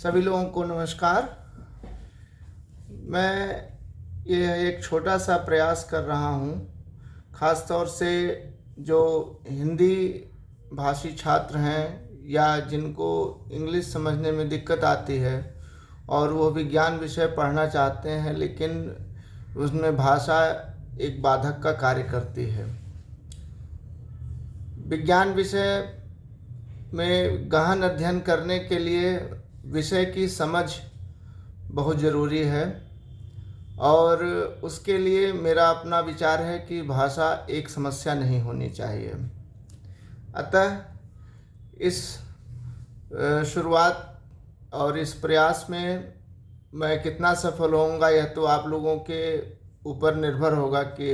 सभी लोगों को नमस्कार। मैं ये एक छोटा सा प्रयास कर रहा हूँ, ख़ास तौर से जो हिंदी भाषी छात्र हैं या जिनको इंग्लिश समझने में दिक्कत आती है और वो विज्ञान विषय पढ़ना चाहते हैं, लेकिन उसमें भाषा एक बाधक का कार्य करती है। विज्ञान विषय में गहन अध्ययन करने के लिए विषय की समझ बहुत ज़रूरी है और उसके लिए मेरा अपना विचार है कि भाषा एक समस्या नहीं होनी चाहिए। अतः इस शुरुआत और इस प्रयास में मैं कितना सफल होऊंगा यह तो आप लोगों के ऊपर निर्भर होगा कि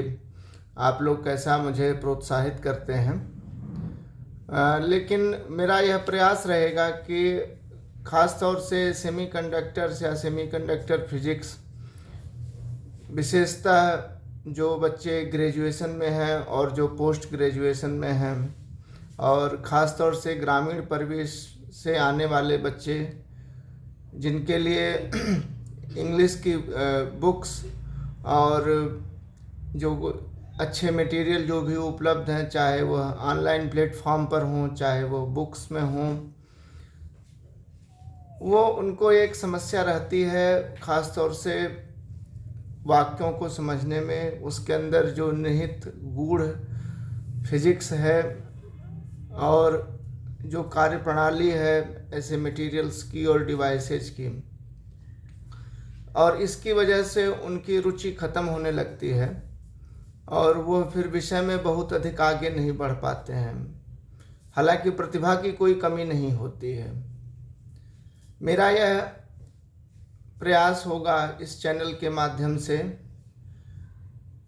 आप लोग कैसा मुझे प्रोत्साहित करते हैं। लेकिन मेरा यह प्रयास रहेगा कि ख़ास तौर से सेमीकंडक्टर्स या सेमीकंडक्टर फिजिक्स, विशेषतः जो बच्चे ग्रेजुएशन में हैं और जो पोस्ट ग्रेजुएशन में हैं और ख़ास तौर से ग्रामीण परिवेश से आने वाले बच्चे, जिनके लिए इंग्लिश की बुक्स और जो अच्छे मटेरियल जो भी उपलब्ध हैं, चाहे वह ऑनलाइन प्लेटफॉर्म पर हों चाहे वो बुक्स में हों, वो उनको एक समस्या रहती है, ख़ास तौर से वाक्यों को समझने में। उसके अंदर जो निहित गूढ़ फिजिक्स है और जो कार्य प्रणाली है ऐसे मटेरियल्स की और डिवाइसेज की, और इसकी वजह से उनकी रुचि ख़त्म होने लगती है और वो फिर विषय में बहुत अधिक आगे नहीं बढ़ पाते हैं। हालांकि प्रतिभा की कोई कमी नहीं होती है। मेरा यह प्रयास होगा इस चैनल के माध्यम से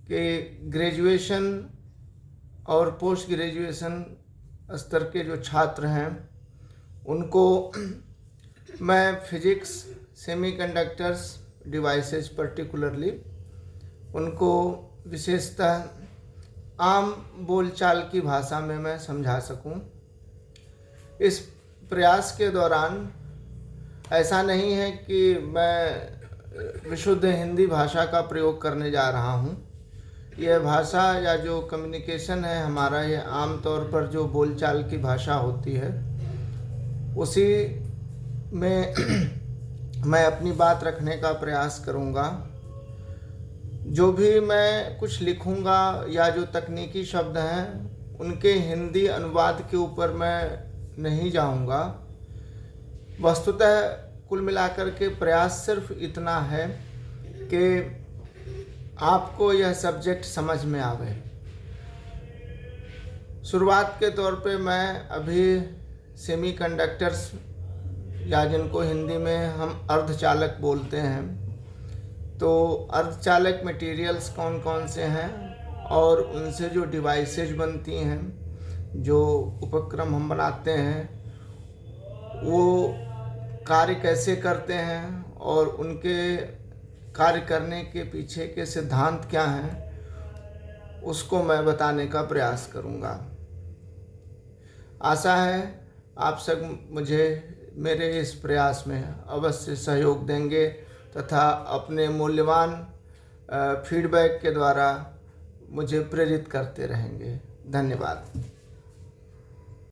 कि ग्रेजुएशन और पोस्ट ग्रेजुएशन स्तर के जो छात्र हैं उनको मैं फिजिक्स, सेमीकंडक्टर्स, डिवाइसेस पर्टिकुलरली उनको विशेषतः आम बोलचाल की भाषा में मैं समझा सकूं। इस प्रयास के दौरान ऐसा नहीं है कि मैं विशुद्ध हिंदी भाषा का प्रयोग करने जा रहा हूं। यह भाषा या जो कम्युनिकेशन है हमारा, यह आम तौर पर जो बोलचाल की भाषा होती है उसी में मैं अपनी बात रखने का प्रयास करूंगा। जो भी मैं कुछ लिखूंगा या जो तकनीकी शब्द हैं उनके हिंदी अनुवाद के ऊपर मैं नहीं जाऊंगा। वस्तुतः कुल मिलाकर के प्रयास सिर्फ इतना है कि आपको यह सब्जेक्ट समझ में आवे। शुरुआत के तौर पे मैं अभी सेमीकंडक्टर्स या जिनको हिंदी में हम अर्धचालक बोलते हैं, तो अर्धचालक मटेरियल्स कौन कौन से हैं और उनसे जो डिवाइसेज बनती हैं, जो उपक्रम हम बनाते हैं, वो कार्य कैसे करते हैं और उनके कार्य करने के पीछे के सिद्धांत क्या हैं, उसको मैं बताने का प्रयास करूँगा। आशा है आप सब मुझे मेरे इस प्रयास में अवश्य सहयोग देंगे तथा अपने मूल्यवान फीडबैक के द्वारा मुझे प्रेरित करते रहेंगे। धन्यवाद।